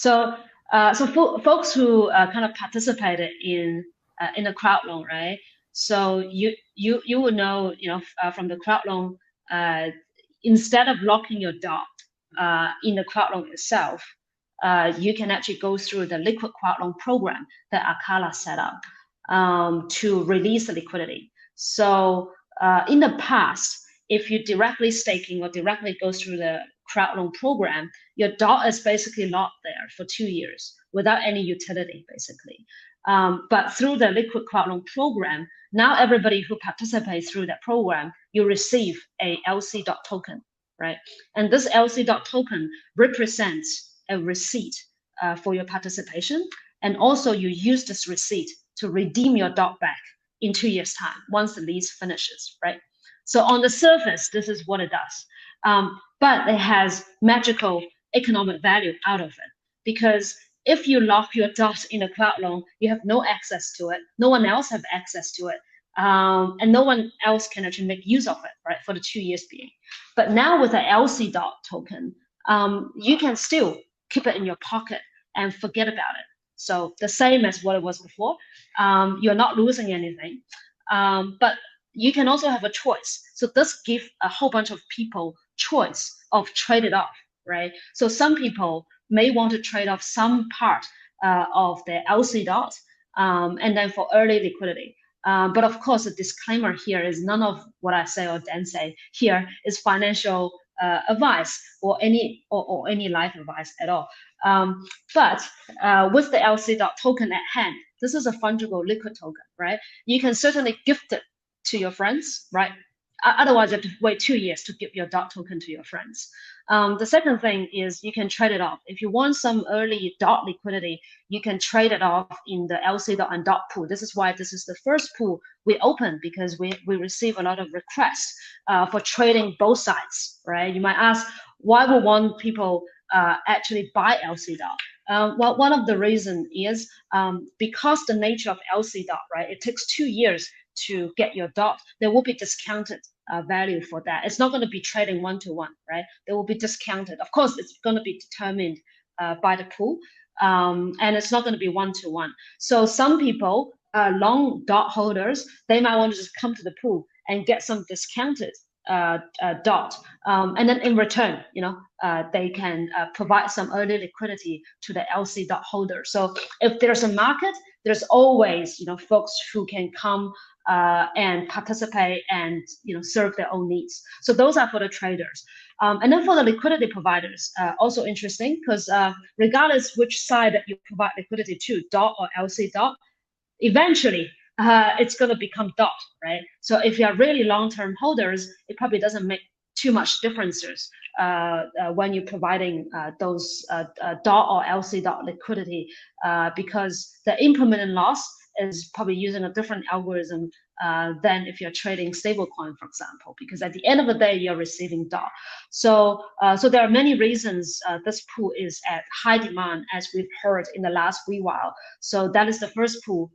So, folks who kind of participated in the crowd loan, right? So you would know, from the crowd loan, instead of locking your dot in the crowd loan itself, you can actually go through the Liquid Crowd Loan program that Acala set up to release the liquidity. So in the past, if you directly staking or directly go through the crowd loan program, your DOT is basically locked there for 2 years without any utility, basically. But through the Liquid Crowd Loan program, now everybody who participates through that program, you receive a LC.DOT token, right? And this LC.DOT token represents a receipt for your participation. And also you use this receipt to redeem your DOT back in 2 years' time once the lease finishes, right? So on the surface, this is what it does. But it has magical economic value out of it, because if you lock your DOT in a crowd loan, you have no access to it. No one else have access to it. And no one else can actually make use of it, right, for the 2 years being. But now with the LC.DOT token, you can still keep it in your pocket and forget about it. So the same as what it was before. You're not losing anything, but you can also have a choice. So this gives a whole bunch of people choice of trade it off, right? So some people may want to trade off some part of their LC.DOT and then for early liquidity. But of course, the disclaimer here is none of what I say or Dan say here is financial advice or any life advice at all. But with the LC.DOT token at hand, this is a fungible liquid token, right? You can certainly gift it to your friends, right? Otherwise, you have to wait 2 years to give your DOT token to your friends. The second thing is you can trade it off. If you want some early DOT liquidity, you can trade it off in the LC.DOT and DOT pool. This is why this is the first pool we open, because we receive a lot of requests for trading both sides, right? You might ask, why would one people actually buy LC.DOT? Well, one of the reasons is because the nature of LC.DOT, right? It takes 2 years to get your DOT. There will be discounted value for that. It's not going to be trading one-to-one, right? There will be discounted. Of course, it's going to be determined by the pool, and it's not going to be one-to-one. So some people, long DOT holders, they might want to just come to the pool and get some discounted DOT, and then in return, they can provide some early liquidity to the LC.DOT holder. So if there's a market, there's always folks who can come and participate and serve their own needs. So those are for the traders. And then for the liquidity providers, also interesting, because regardless which side that you provide liquidity to, DOT or LC.DOT, eventually it's going to become DOT, right? So if you are really long-term holders, it probably doesn't make too much differences when you're providing those DOT or LC.DOT liquidity, because the implemented loss is probably using a different algorithm than if you're trading stablecoin, for example, because at the end of the day, you're receiving DOT. So there are many reasons this pool is at high demand, as we've heard in the last wee while. So that is the first pool